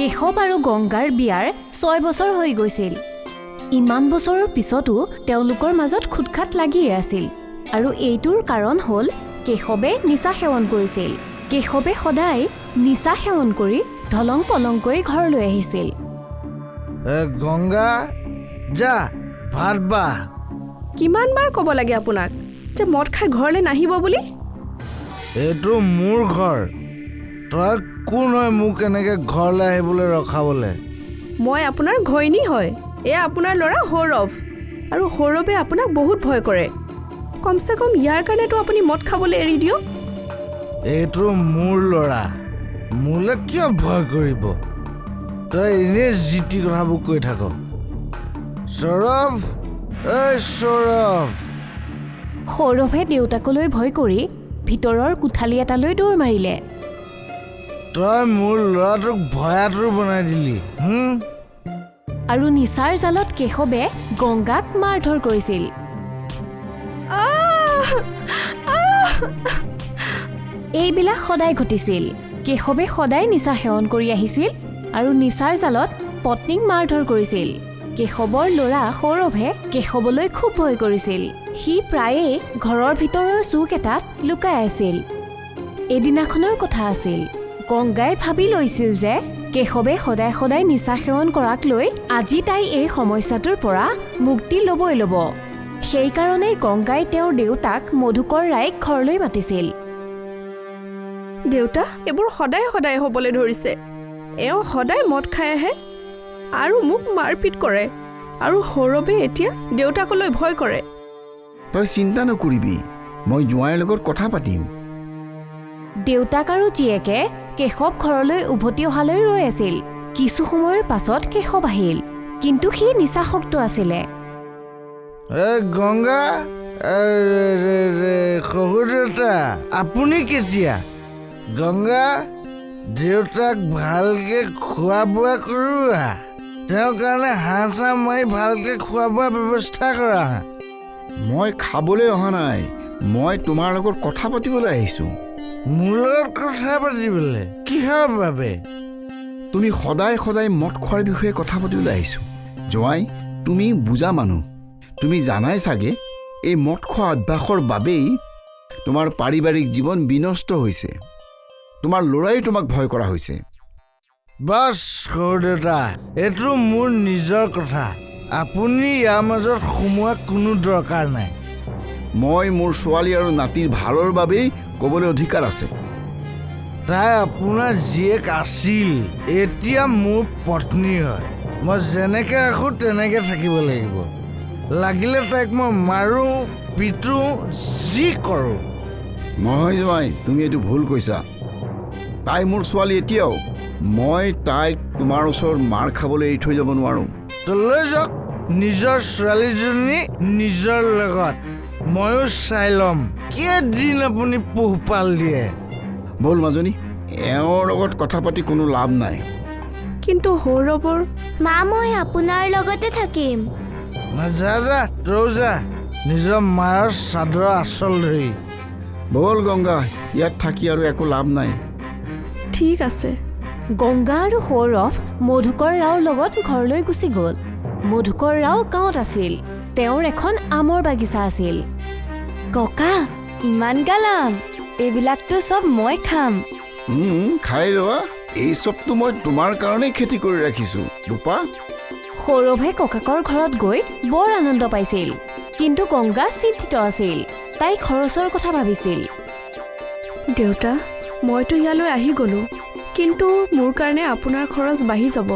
কেশৱ আৰু গংগাৰ বিয়াৰ 6 বছৰ হৈ গৈছিল। ইমান বছৰৰ পিছতো তেওঁলোকৰ মাজত খুটখাট লাগিয়ে আছিল। আৰু এইটোৰ কাৰণ হ'ল কেশৱে নিচা সেৱন কৰিছিল। কেশৱে সদায় নিচা সেৱন কৰি ধলং পলংকৈ ঘৰলৈ আহিছিল। গংগা যা ভাত বাহ। কিমান বাৰ ক'ব লাগে আপোনাক যে মদ খাই ঘৰলৈ নাহিব বুলি? এইটো মোৰ ঘৰ। তই কোন হয় মোক এনেকৈ ঘৰলৈ আহিবলৈ ৰখাবলৈ? মই আপোনাৰ ঘৈণী হয়। এয়া আপোনাৰ ল'ৰা সৌৰভ। আৰু সৌৰভে আপোনাক বহুত ভয় কৰে। কমচে কম ইয়াৰ কাৰণেতো আপুনি মদ খাবলৈ এৰি দিয়ক। এইটো মোৰ ল'ৰা, মোলৈ কিয় ভয় কৰিব? তই এনেই জিতি কথাবোৰ কৈ থাক। সৌৰভ, এই সৌৰভ। সৌৰভে দেউতাকলৈ ভয় কৰি ভিতৰৰ কোঠালি এটালৈ দৌৰ মাৰিলে। তই মোৰ ল'ৰাটোক ভয়াতুৰ বনাই দিলি। আৰু নিচাৰ জালত কেশৱে গংগাক মাৰধৰ কৰিছিল। এইবিলাক সদায় ঘটিছিল। কেশৱে সদায় নিচা সেৱন কৰি আহিছিল আৰু নিচাৰ জালত পত্নীক মাৰধৰ কৰিছিল। কেশৱৰ ল'ৰা সৌৰভে কেশৱলৈ খুব ভয় কৰিছিল। সি প্ৰায়ে ঘৰৰ ভিতৰৰ চুক এটাত লুকাই আছিল। এদিনাখনৰ কথা আছিল। গংগাই ভাবি লৈছিল যে কেশৱে সদায় সদায় নিচা সেৱন কৰাক লৈ আজি তাই এই সমস্যাটোৰ পৰা মুক্তি ল'বই ল'ব। সেইকাৰণেই গংগাই তেওঁৰ দেউতাক মধুকৰ ৰায়ক ঘৰলৈ মাতিছিল। দেউতা, এইবোৰ সদায় সদায় হ'বলৈ ধৰিছে। এওঁ সদায় মদ খাই আহে আৰু মোক মাৰপিট কৰে। আৰু সৌৰভে এতিয়া দেউতাকলৈ ভয় কৰে। তই চিন্তা নকৰিবি, মই জোঁৱাইৰ লগত কথা পাতিম। দেউতাক আৰু জীয়েকে কেশৱ ঘৰলৈ উভতি অহালৈ ৰৈ আছিল। কিছু সময়ৰ পাছত কেশৱ আহিল, কিন্তু সি নিচাসক্ত আছিলে। গংগা, শহুৰ দেউতা আপুনি কেতিয়া? গংগা, দেউতাক ভালকে খোৱা বোৱা কৰোৱা। তেওঁৰ কাৰণে হাঁহ চাহ মাৰি ভালকে খোৱা বোৱা ব্যৱস্থা কৰা। মই খাবলৈ অহা নাই, মই তোমাৰ লগত কথা পাতিবলৈ আহিছোঁ। মোৰ লগত কথা পাতিবলৈ? কিহৰ বাবে? তুমি সদায় সদায় মদ খোৱাৰ বিষয়ে কথা পাতিবলৈ আহিছোঁ। জোঁৱাই, তুমি বুজা মানুহ। তুমি জানাই চাগে এই মদ খোৱা অভ্যাসৰ বাবেই তোমাৰ পাৰিবাৰিক জীৱন বিনষ্ট হৈছে। তোমাৰ ল'ৰাই তোমাক ভয় কৰা হৈছে। বাছ সৰু দেউতা, এইটো মোৰ নিজৰ কথা। আপুনি ইয়াৰ মাজত সোমোৱা কোনো দৰকাৰ নাই। মই মোৰ ছোৱালী আৰু নাতিৰ ভালৰ বাবেই ক'বলৈ অধিকাৰ আছে। তাই আপোনাৰ জীয়েক আছিল, এতিয়া মোৰ পত্নী হয়। মই যেনেকৈ ৰাখোঁ তেনেকৈ থাকিব লাগিব। লাগিলে তাইক মই মাৰোঁ, পিটোঁ, যি কৰোঁ। নহয় জোঁৱাই, তুমি এইটো ভুল কৈছা। তাই মোৰ ছোৱালী এতিয়াও। মই তাইক তোমাৰ ওচৰত মাৰ খাবলৈ এৰি থৈ যাব নোৱাৰোঁ। তো লৈ যাওক নিজৰ ছোৱালীজনী নিজৰ লগত। ময়ো চাই ল'ম কেইদিন আপুনি পোহপাল দিয়ে। ব'ল মাজনী, এওঁৰ লগত কথা পাতি কোনো লাভ নাই। কিন্তু সৌৰভৰ মা, মই আপোনাৰ লগতে থাকিম। যা যা, তই যা নিজৰ মাৰ চাদৰ আচল ধৰি। ব'ল গংগা, ইয়াত থাকি আৰু একো লাভ নাই। ঠিক আছে। গংগা আৰু সৌৰভ মধুকৰ ৰাওৰ লগত ঘৰলৈ গুচি গ'ল। মধুকৰ ৰাও গাঁৱত আছিল। তেওঁৰ এখন আমৰ বাগিচা আছিল। ককা, ইমান গালাম, এইবিলাকতো চব মই খাম। খাই লোৱা, এই চবটো মই তোমাৰ কাৰণেই খেতি কৰি ৰাখিছোঁ। ৰূপা, সৌৰভে ককাকৰ ঘৰত গৈ বৰ আনন্দ পাইছিল। কিন্তু গংগা চিন্তিত আছিল। তাই খৰচৰ কথা ভাবিছিল। দেউতা, মইতো ইয়ালৈ আহি গ'লোঁ, কিন্তু মোৰ কাৰণে আপোনাৰ খৰচ বাঢ়ি যাব।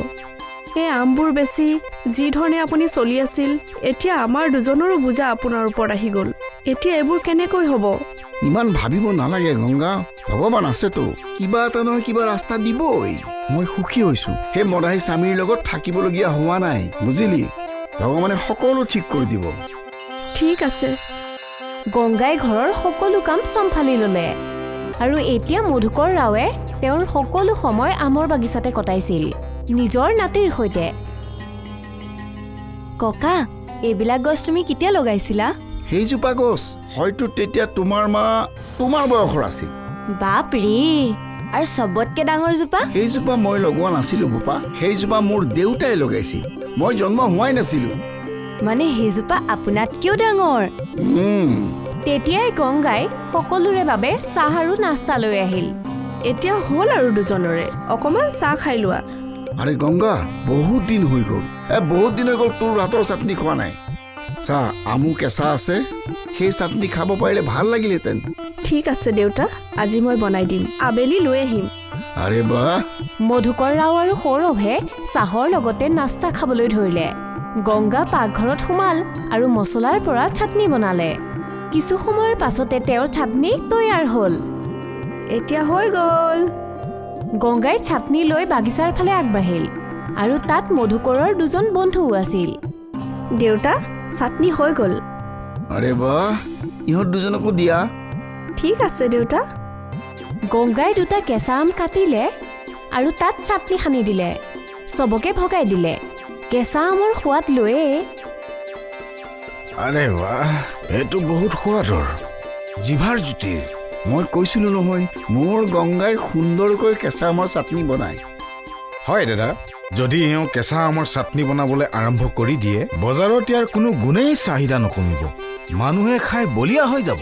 এই আমবোৰ বেছি যি ধৰণে আপুনি চলি আছিল, এতিয়া আমাৰ দুজনৰো বোজা আপোনাৰ ওপৰত আহি গ'ল। এতিয়া এইবোৰ কেনেকৈ হ'ব? ইমান ভাবিব নালাগে গংগা, ভগৱান আছেতো, কিবা এটা নহয় কিবা ৰাস্তা দিবই। মই সুখী হৈছোঁ সেই মদাহী স্বামীৰ লগত থাকিবলগীয়া হোৱা নাই, বুজিলি? ভগৱানে সকলো ঠিক কৰি দিব। ঠিক আছে। গংগাই ঘৰৰ সকলো কাম চম্ভালি ল'লে আৰু এতিয়া মধুকৰ ৰাৱে তেওঁৰ সকলো সময় আমৰ বাগিচাতে কটাইছিল, নিজৰ নাতিৰ সৈতে। ককা, এইবিলাক গছ তুমি কেতিয়া লগাইছিলা? সেইজোপা গছ হয়তো তেতিয়া তোমাৰ মা তোমাৰ বয়সৰ আছিল। বাপৰে, আৰু চবতকে ডাঙৰ জোপা? সেইজোপা মই লগোৱা নাছিলোঁ বোপা। সেইজোপা মোৰ দেউতাই লগাইছিল, মই জন্ম হোৱাই নাছিলোঁ। মানে সেইজোপা আপোনাতকেও ডাঙৰ? তেতিয়াই গংগাই সকলোৰে বাবে চাহ আৰু নাস্তা লৈ আহিল। এতিয়া হ'ল আৰু দুজনৰে, অকণমান চাহ খাই লোৱা। আৰে গংগা, বহুত দিন হৈ গ'ল, বহুত দিন হৈ গ'ল তোৰ হাতৰ চাটনি খোৱা নাই। চা, আমো কেঁচা আছে, সেই চাটনি খাব পাৰিলে ভাল লাগিলহেঁতেন। ঠিক আছে দেউতা, আজি মই বনাই দিম, আবেলি লৈ আহিম। আৰে বাহ! মধুকৰ ৰাও আৰু সৌৰভে চাহৰ লগতে নাস্তা খাবলৈ ধৰিলে। গংগা পাকঘৰত সোমাল আৰু মছলাৰ পৰা চাটনি বনালে। কিছু সময়ৰ পাছতে তেওঁৰ চাটনি তৈয়াৰ হ'ল। এতিয়া হৈ গ'ল। গংগাই চাটনি লৈ বাগিচাৰ ফালে আগবাঢ়িল আৰু তাত মধুকৰৰ দুজন বন্ধুও আছিল। দেউতা, চাটনি হৈ গ'ল। আৰে বাহ, ইহঁত দুজনকো দিয়া। ঠিক আছে দেউতা। গংগাই দুটা কেঁচা আম কাটিলে আৰু তাত চাটনি সানি দিলে, চবকে ভগাই দিলে। কেঁচা আমৰ সোৱাদ লৈয়ে আৰে বাহ, এইটো বহুত সোৱাদৰ, জিভাৰ জুতি। মই কৈছিলোঁ নহয়, মোৰ গংগাই সুন্দৰকৈ কেঁচা আমৰ চাটনি বনায়। হয় দাদা, যদি এওঁ কেঁচা আমৰ চাটনি বনাবলৈ আৰম্ভ কৰি দিয়ে, বজাৰত ইয়াৰ কোনো গুণেই চাহিদা নকমিব, মানুহে খাই বলিয়া হৈ যাব।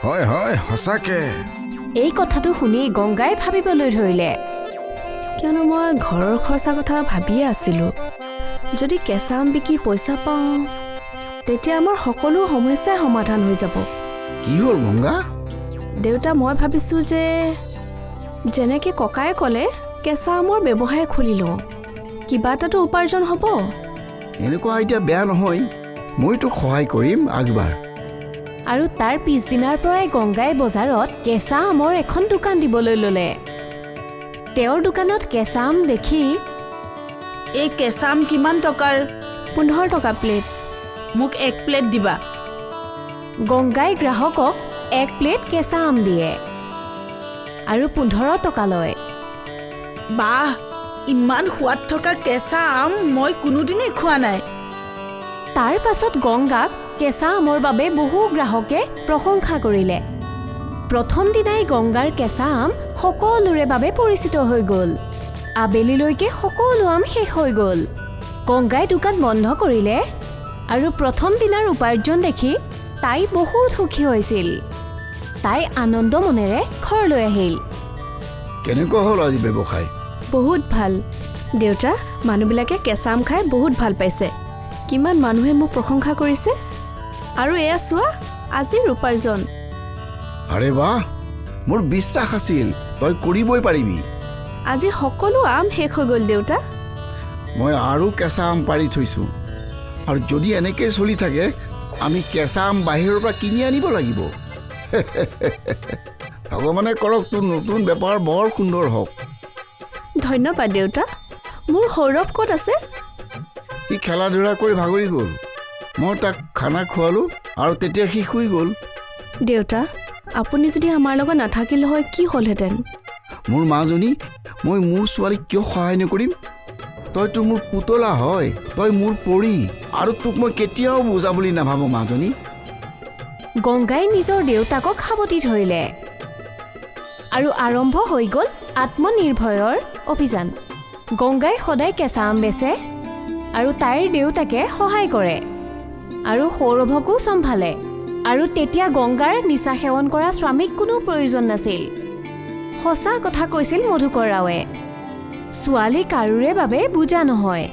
হয় হয়, সঁচাকে। এই কথাটো শুনি গংগাই ভাবিবলৈ ধৰিলে। কিয়নো মই ঘৰৰ খৰচা কথা ভাবিয়ে আছিলোঁ। যদি কেঁচা আম বিকি পইচা পাওঁ, তেতিয়া আমাৰ সকলো সমস্যাই সমাধান হৈ যাব। কি হ'ল গংগা? দেউতা, মই ভাবিছোঁ যে যেনেকৈ ককাই ক'লে কেঁচা আমৰ ব্যৱসায় খুলি লওঁ, কিবা এটাতো উপাৰ্জন হ'ব। এনেকুৱা আইডিয়া বেয়া নহয়, মই তোক সহায় কৰিম, আগবাৰ। আৰু তাৰ পিছদিনাৰ পৰাই গংগাই বজাৰত কেঁচা আমৰ এখন দোকান দিবলৈ ল'লে। তেওঁৰ দোকানত কেঁচা আম দেখি, এই কেঁচা আম কিমান টকাৰ? 15 টকা প্লেট। মোক 1 প্লেট দিবা। গংগাই গ্ৰাহকক 1 প্লেট কেঁচা আম দিয়ে আৰু 15 টকা লয়। বাহ, ইমান সোৱাদ থকা কেঁচা আম মই কোনোদিনেই খোৱা নাই। তাৰ পাছত গংগাক কেঁচা আমৰ বাবে বহু গ্ৰাহকে প্ৰশংসা কৰিলে। প্ৰথম দিনাই গংগাৰ কেঁচা আম সকলোৰে বাবে পৰিচিত হৈ গ'ল। আবেলিলৈকে সকলো আম শেষ হৈ গ'ল। গংগাই দোকান বন্ধ কৰিলে আৰু প্ৰথম দিনাৰ উপাৰ্জন দেখি তাই বহুত সুখী হৈছিল। তাই আনন্দ মনেৰে ঘৰলৈ আহিল। কেনেকুৱা হ'ল আজি ব্যৱসায়? বহুত ভাল দেউতা, মানুহবিলাকে কেঁচা আম খাই বহুত ভাল পাইছে। কিমান মানুহে মোক প্ৰশংসা কৰিছে। আৰু এয়া চোৱা, আজিৰ উপাৰ্জন। আৰে বাহ, মোৰ বিশ্বাস আছিল তই কৰিবই পাৰিবি। আজি সকলো আম শেষ হৈ গ'ল দেউতা। মই আৰু কেঁচা আম পাৰি থৈছোঁ, আৰু যদি এনেকৈ চলি থাকে আমি কেঁচা আম বাহিৰৰ পৰা কিনি আনিব লাগিব। ভগৱানে কৰক তোৰ নতুন বেপাৰ বৰ সুন্দৰ হওক। ধন্যবাদ দেউতা। মোৰ সৌৰভ ক'ত আছে? সি খেলা ধূলা কৰি ভাগৰি গ'ল। মই তাক খানা খুৱালোঁ আৰু তেতিয়া সি শুই গ'ল। দেউতা, আপুনি যদি আমাৰ লগত নাথাকিল হয় কি হ'লহেঁতেন? মোৰ মাজনী, মই মোৰ ছোৱালীক কিয় সহায় নকৰিম? তইতো মোৰ পুতলা হয়, তই মোৰ পৰী, আৰু তোক মই কেতিয়াও বুজা বুলি নাভাবোঁ মাজনী। গংগাই নিজৰ দেউতাকক সাৱটি ধৰিলে আৰু আৰম্ভ হৈ গ'ল আত্মনিৰ্ভৰৰ অভিযান। গংগাই সদায় কেঁচা আম বেচে আৰু তাইৰ দেউতাকে সহায় কৰে আৰু সৌৰভকো চম্ভালে। আৰু তেতিয়া গংগাৰ নিচা সেৱন কৰা স্বামীক কোনো প্ৰয়োজন নাছিল। সঁচা কথা কৈছিল মধুকৰ ৰাৱে, ছোৱালী কাৰোৰে বাবে বুজা নহয়।